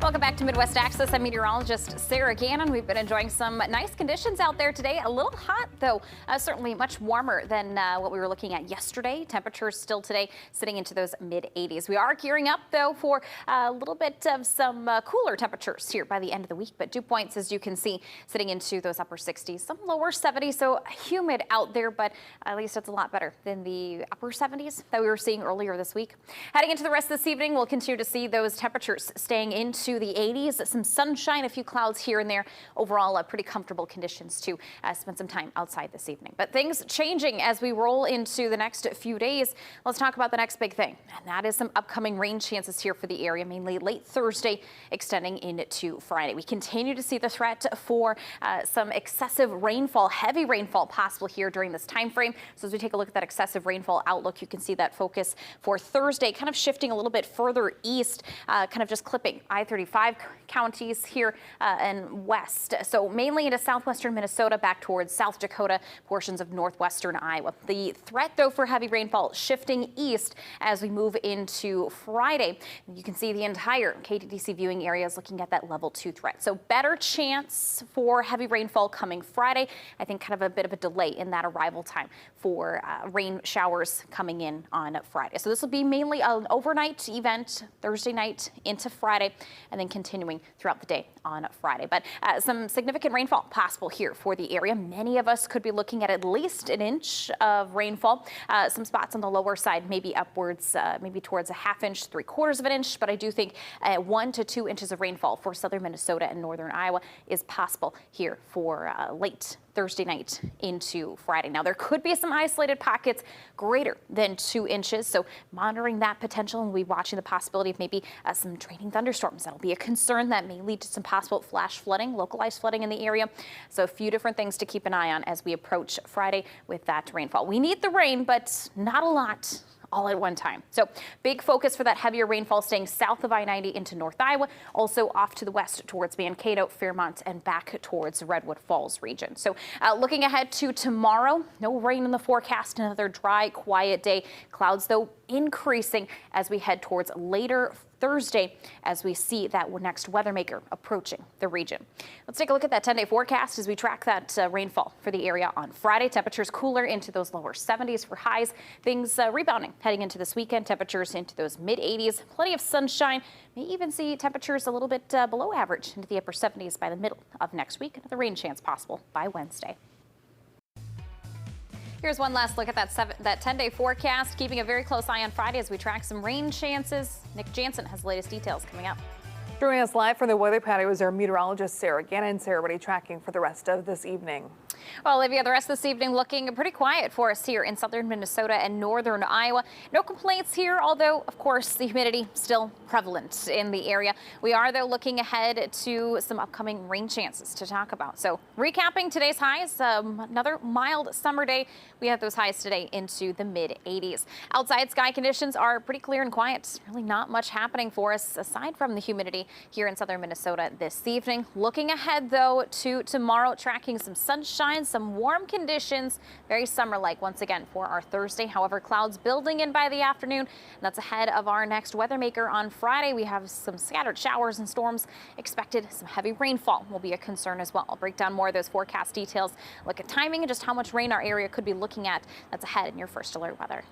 Welcome back to Midwest Access. I'm meteorologist Sarah Gannon. We've been enjoying some nice conditions out there today. A little hot, though, certainly much warmer than what we were looking at yesterday. Temperatures still today sitting into those mid-80s. We are gearing up, though, for a little bit of some cooler temperatures here by the end of the week. But dew points, as you can see, sitting into those upper 60s, some lower 70s. So humid out there, but at least it's a lot better than the upper 70s that we were seeing earlier this week. Heading into the rest of this evening, we'll continue to see those temperatures staying into the 80s, some sunshine, a few clouds here and there. Overall, pretty comfortable conditions to spend some time outside this evening. But things changing as we roll into the next few days. Let's talk about the next big thing, and that is some upcoming rain chances here for the area, mainly late Thursday, extending into Friday. We continue to see the threat for some excessive rainfall, heavy rainfall possible here during this time frame. So as we take a look at that excessive rainfall outlook, you can see that focus for Thursday kind of shifting a little bit further east, kind of just clipping I-35 counties here and west. So mainly into southwestern Minnesota, back towards South Dakota, portions of northwestern Iowa. The threat, though, for heavy rainfall shifting east as we move into Friday. You can see the entire KTDC viewing area is looking at that level 2 threat. So better chance for heavy rainfall coming Friday. I think kind of a bit of a delay in that arrival time for rain showers coming in on Friday. So this will be mainly an overnight event Thursday night into Friday, and then continuing throughout the day on Friday. But some significant rainfall possible here for the area. Many of us could be looking at least an inch of rainfall. Some spots on the lower side, maybe upwards, maybe towards a half inch, 3/4 of an inch. But I do think 1 to 2 inches of rainfall for southern Minnesota and northern Iowa is possible here for late Thursday night into Friday. Now, there could be some isolated pockets greater than 2 inches, so monitoring that potential, and we'll be watching the possibility of maybe some draining thunderstorms. That'll be a concern that may lead to some possible flash flooding, localized flooding in the area. So a few different things to keep an eye on as we approach Friday with that rainfall. We need the rain, but not a lot all at one time. So big focus for that heavier rainfall staying south of I-90 into North Iowa, also off to the west towards Mankato, Fairmont, and back towards Redwood Falls region. So looking ahead to tomorrow, no rain in the forecast, another dry, quiet day. Clouds, though, increasing as we head towards later Thursday as we see that next weather maker approaching the region. Let's take a look at that 10-day forecast as we track that rainfall for the area on Friday. Temperatures cooler into those lower 70s for highs. Things rebounding heading into this weekend. Temperatures into those mid-80s. Plenty of sunshine. May even see temperatures a little bit below average into the upper 70s by the middle of next week. Another rain chance possible by Wednesday. Here's one last look at that 10-day forecast, keeping a very close eye on Friday as we track some rain chances. Nick Jansen has the latest details coming up. Joining us live from the weather patio is our meteorologist, Sarah Gannon. Sarah, what are you tracking for the rest of this evening? Well, Olivia, the rest of this evening looking pretty quiet for us here in southern Minnesota and northern Iowa. No complaints here, although, of course, the humidity still prevalent in the area. We are, though, looking ahead to some upcoming rain chances to talk about. So recapping today's highs, another mild summer day. We have those highs today into the mid-80s. Outside sky conditions are pretty clear and quiet. Really not much happening for us aside from the humidity here in southern Minnesota this evening. Looking ahead, though, to tomorrow, tracking some sunshine, some warm conditions, very summer-like once again for our Thursday. However, clouds building in by the afternoon, and that's ahead of our next weather maker on Friday. We have some scattered showers and storms expected. Some heavy rainfall will be a concern as well. I'll break down more of those forecast details, look at timing and just how much rain our area could be looking at. That's ahead in your first alert weather.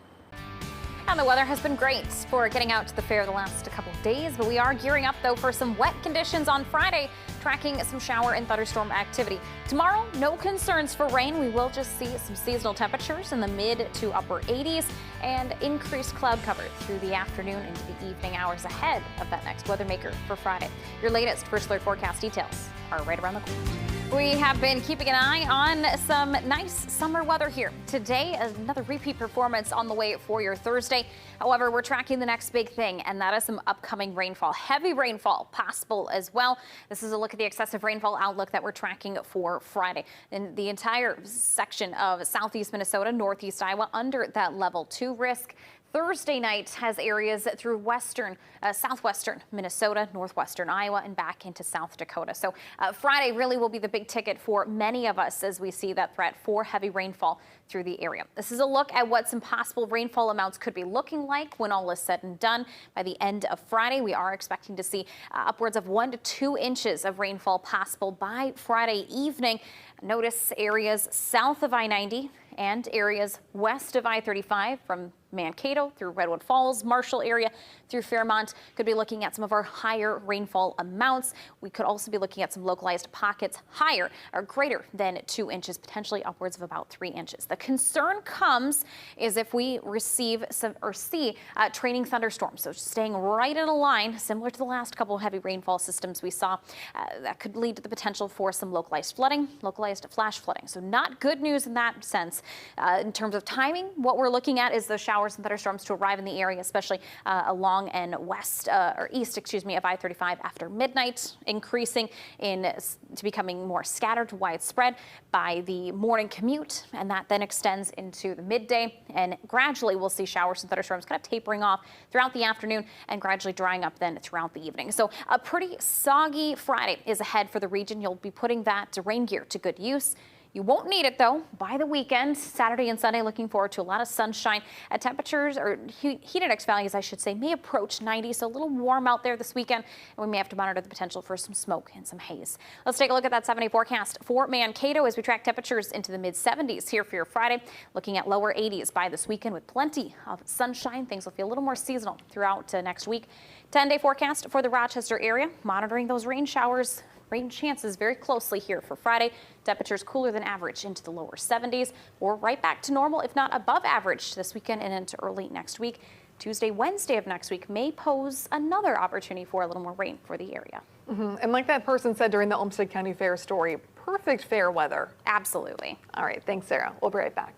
And the weather has been great for getting out to the fair the last couple of days, but we are gearing up, though, for some wet conditions on Friday, tracking some shower and thunderstorm activity. Tomorrow, no concerns for rain. We will just see some seasonal temperatures in the mid to upper 80s and increased cloud cover through the afternoon into the evening hours ahead of that next weather maker for Friday. Your latest first alert forecast details are right around the corner. We have been keeping an eye on some nice summer weather here. Today, another repeat performance on the way for your Thursday. However, we're tracking the next big thing, and that is some upcoming rainfall. Heavy rainfall possible as well. This is a look at the excessive rainfall outlook that we're tracking for Friday. And the entire section of southeast Minnesota, northeast Iowa under that level 2 risk. Thursday night has areas through southwestern Minnesota, northwestern Iowa, and back into South Dakota. So Friday really will be the big ticket for many of us as we see that threat for heavy rainfall through the area. This is a look at what some possible rainfall amounts could be looking like when all is said and done. By the end of Friday, we are expecting to see upwards of 1 to 2 inches of rainfall possible by Friday evening. Notice areas south of I-90 and areas west of I-35 from Mankato through Redwood Falls, Marshall area through Fairmont could be looking at some of our higher rainfall amounts. We could also be looking at some localized pockets higher or greater than 2 inches, potentially upwards of about 3 inches. The concern comes is if we receive some or see training thunderstorms. So staying right in a line similar to the last couple of heavy rainfall systems we saw, that could lead to the potential for some localized flooding, localized flash flooding. So not good news in that sense. In terms of timing, what we're looking at is the showers and thunderstorms to arrive in the area, especially along and west or east, of I-35 after midnight, increasing to becoming more scattered to widespread by the morning commute, and that then extends into the midday, and gradually we'll see showers and thunderstorms kind of tapering off throughout the afternoon and gradually drying up then throughout the evening. So a pretty soggy Friday is ahead for the region. You'll be putting that rain gear to good use. You won't need it, though, by the weekend. Saturday and Sunday, looking forward to a lot of sunshine. Temperatures, or heat index values, I should say, may approach 90, so a little warm out there this weekend, and we may have to monitor the potential for some smoke and some haze. Let's take a look at that 7-day forecast for Mankato as we track temperatures into the mid-70s here for your Friday. Looking at lower 80s by this weekend with plenty of sunshine. Things will feel a little more seasonal throughout next week. 10-day forecast for the Rochester area, monitoring those rain showers. Rain chances very closely here for Friday. Temperatures cooler than average into the lower 70s. We're right back to normal, if not above average, this weekend and into early next week. Tuesday, Wednesday of next week may pose another opportunity for a little more rain for the area. And like that person said during the Olmsted County Fair story, perfect fair weather. Absolutely. All right, thanks, Sarah. We'll be right back.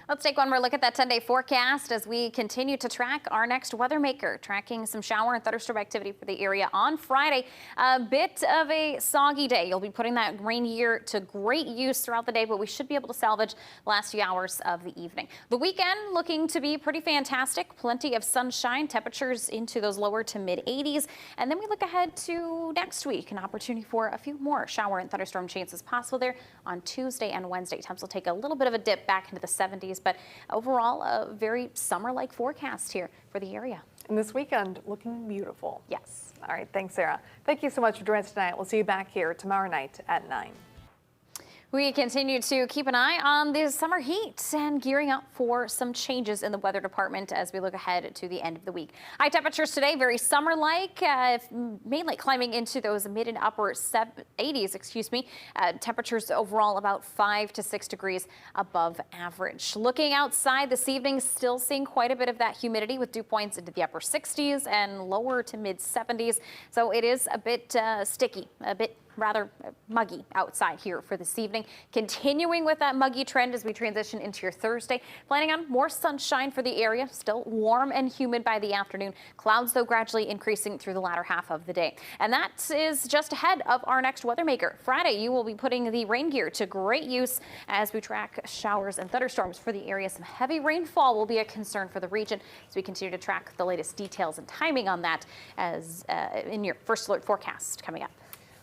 Let's take one more look at that 10-day forecast as we continue to track our next weather maker, tracking some shower and thunderstorm activity for the area on Friday. A bit of a soggy day. You'll be putting that rain gear to great use throughout the day, but we should be able to salvage the last few hours of the evening. The weekend looking to be pretty fantastic. Plenty of sunshine, temperatures into those lower to mid 80s. And then we look ahead to next week, an opportunity for a few more shower and thunderstorm chances possible there on Tuesday and Wednesday. Temps will take a little bit of a dip back into the 70s. But overall, a very summer-like forecast here for the area. And this weekend looking beautiful. Yes. All right. Thanks, Sarah. Thank you so much for joining us tonight. We'll see you back here tomorrow night at 9. We continue to keep an eye on the summer heat and gearing up for some changes in the weather department as we look ahead to the end of the week. High temperatures today, very summer-like, mainly climbing into those mid and upper 80s, temperatures overall about 5 to 6 degrees above average. Looking outside this evening, still seeing quite a bit of that humidity with dew points into the upper 60s and lower to mid 70s. So it is a bit sticky, a bit rather muggy outside here for this evening. Continuing with that muggy trend as we transition into your Thursday. Planning on more sunshine for the area. Still warm and humid by the afternoon. Clouds, though, gradually increasing through the latter half of the day. And that is just ahead of our next weather maker. Friday, you will be putting the rain gear to great use as we track showers and thunderstorms for the area. Some heavy rainfall will be a concern for the region as we continue to track the latest details and timing on that as in your first alert forecast coming up.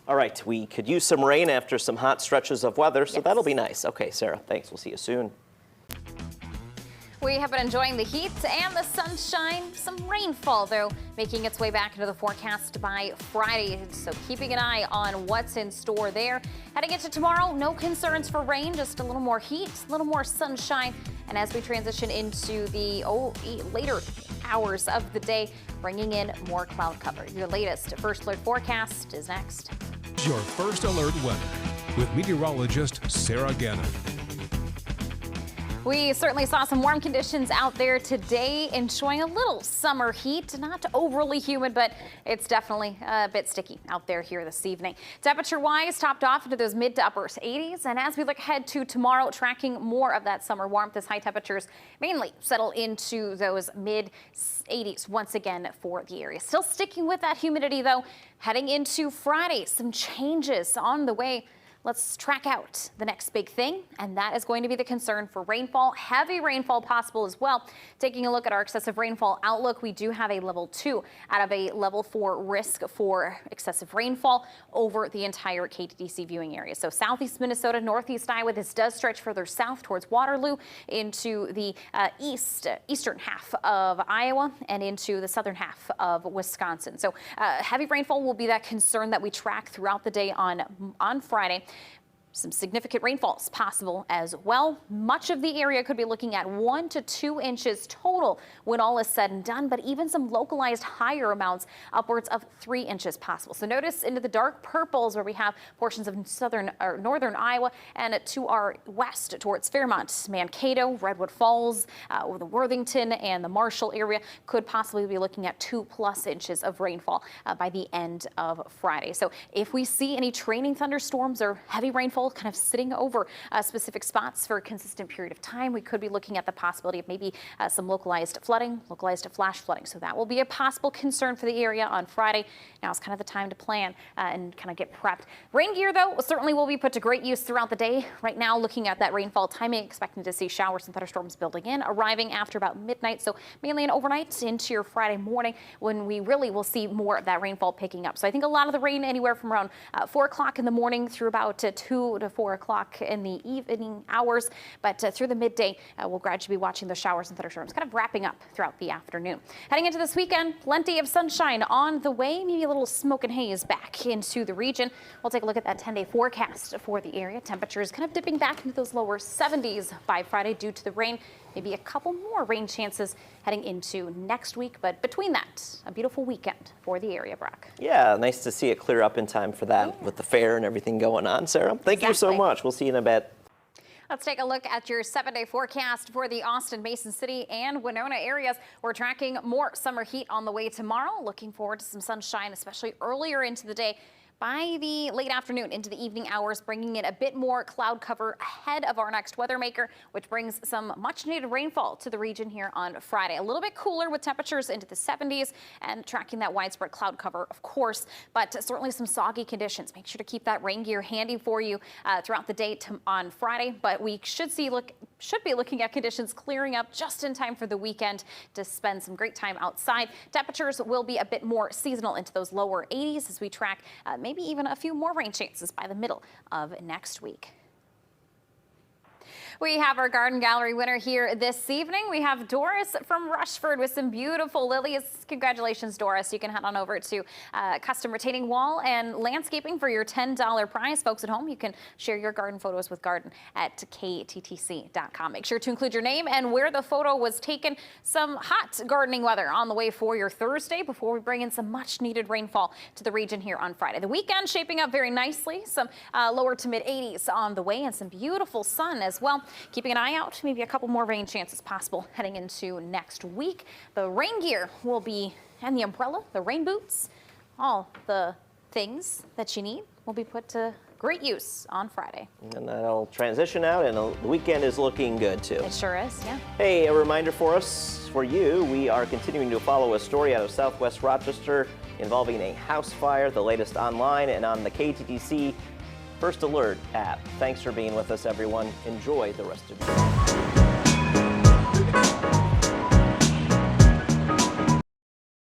All right, we could use some rain after some hot stretches of weather, so that'll be nice. Okay, Sarah, thanks. We'll see you soon. We have been enjoying the heat and the sunshine. Some rainfall, though, making its way back into the forecast by Friday. So keeping an eye on what's in store there. Heading into tomorrow, no concerns for rain, just a little more heat, a little more sunshine. And as we transition into the later hours of the day, bringing in more cloud cover. Your latest First Alert forecast is next. Your First Alert weather with meteorologist Sarah Gannon. We certainly saw some warm conditions out there today, enjoying a little summer heat. Not overly humid, but it's definitely a bit sticky out there here this evening. Temperature-wise, topped off into those mid to upper 80s. And as we look ahead to tomorrow, tracking more of that summer warmth as high temperatures mainly settle into those mid 80s once again for the area. Still sticking with that humidity, though. Heading into Friday, some changes on the way. Let's track out the next big thing, and that is going to be the concern for rainfall. Heavy rainfall possible as well. Taking a look at our excessive rainfall outlook, we do have a level 2 out of a level 4 risk for excessive rainfall over the entire KTTC viewing area. So southeast Minnesota, northeast Iowa, this does stretch further south towards Waterloo into the eastern half of Iowa and into the southern half of Wisconsin. So heavy rainfall will be that concern that we track throughout the day on Friday. Some significant rainfalls possible as well. Much of the area could be looking at 1 to 2 inches total when all is said and done, but even some localized higher amounts, upwards of 3 inches possible. So notice into the dark purples where we have portions of southern or northern Iowa, and to our west towards Fairmont, Mankato, Redwood Falls, or the Worthington and the Marshall area could possibly be looking at 2+ inches of rainfall by the end of Friday. So if we see any training thunderstorms or heavy rainfall kind of sitting over specific spots for a consistent period of time, we could be looking at the possibility of maybe some localized flooding, localized flash flooding. So that will be a possible concern for the area on Friday. Now is kind of the time to plan and kind of get prepped. Rain gear, though, certainly will be put to great use throughout the day. Right now, looking at that rainfall timing, expecting to see showers and thunderstorms building in, arriving after about midnight. So mainly an overnight into your Friday morning when we really will see more of that rainfall picking up. So I think a lot of the rain anywhere from around 4 o'clock in the morning through about 2 to 4 o'clock in the evening hours, but through the midday, we'll gradually be watching the showers and thunderstorms kind of wrapping up throughout the afternoon. Heading into this weekend, plenty of sunshine on the way, maybe a little smoke and haze back into the region. We'll take a look at that 10-day forecast for the area. Temperatures kind of dipping back into those lower 70s by Friday due to the rain. Maybe a couple more rain chances heading into next week, but between that, a beautiful weekend for the area, Brock. Yeah, nice to see it clear up in time for that with the fair and everything going on, Sarah. Thank you so much. We'll see you in a bit. Let's take a look at your 7-day forecast for the Austin, Mason City, and Winona areas. We're tracking more summer heat on the way tomorrow. Looking forward to some sunshine, especially earlier into the day. By the late afternoon into the evening hours, bringing in a bit more cloud cover ahead of our next weather maker, which brings some much needed rainfall to the region here on Friday. A little bit cooler with temperatures into the 70s and tracking that widespread cloud cover, of course, but certainly some soggy conditions. Make sure to keep that rain gear handy for you throughout the day on Friday, but we should be looking at conditions clearing up just in time for the weekend to spend some great time outside. Temperatures will be a bit more seasonal into those lower 80s as we track maybe even a few more rain chances by the middle of next week. We have our garden gallery winner here this evening. We have Doris from Rushford with some beautiful lilies. Congratulations, Doris. You can head on over to custom retaining wall and landscaping for your $10 prize. Folks at home, you can share your garden photos with Garden at KTTC.com. Make sure to include your name and where the photo was taken. Some hot gardening weather on the way for your Thursday before we bring in some much needed rainfall to the region here on Friday. The weekend shaping up very nicely. Some lower to mid 80s on the way and some beautiful sun as well. Keeping an eye out, maybe a couple more rain chances possible heading into next week. The rain gear will be, and the umbrella, the rain boots, all the things that you need will be put to great use on Friday. And that'll transition out, and the weekend is looking good too. It sure is, yeah. Hey, a reminder for you, we are continuing to follow a story out of Southwest Rochester involving a house fire, the latest online and on the KTTC First Alert app. Thanks for being with us, everyone. Enjoy the rest of your day.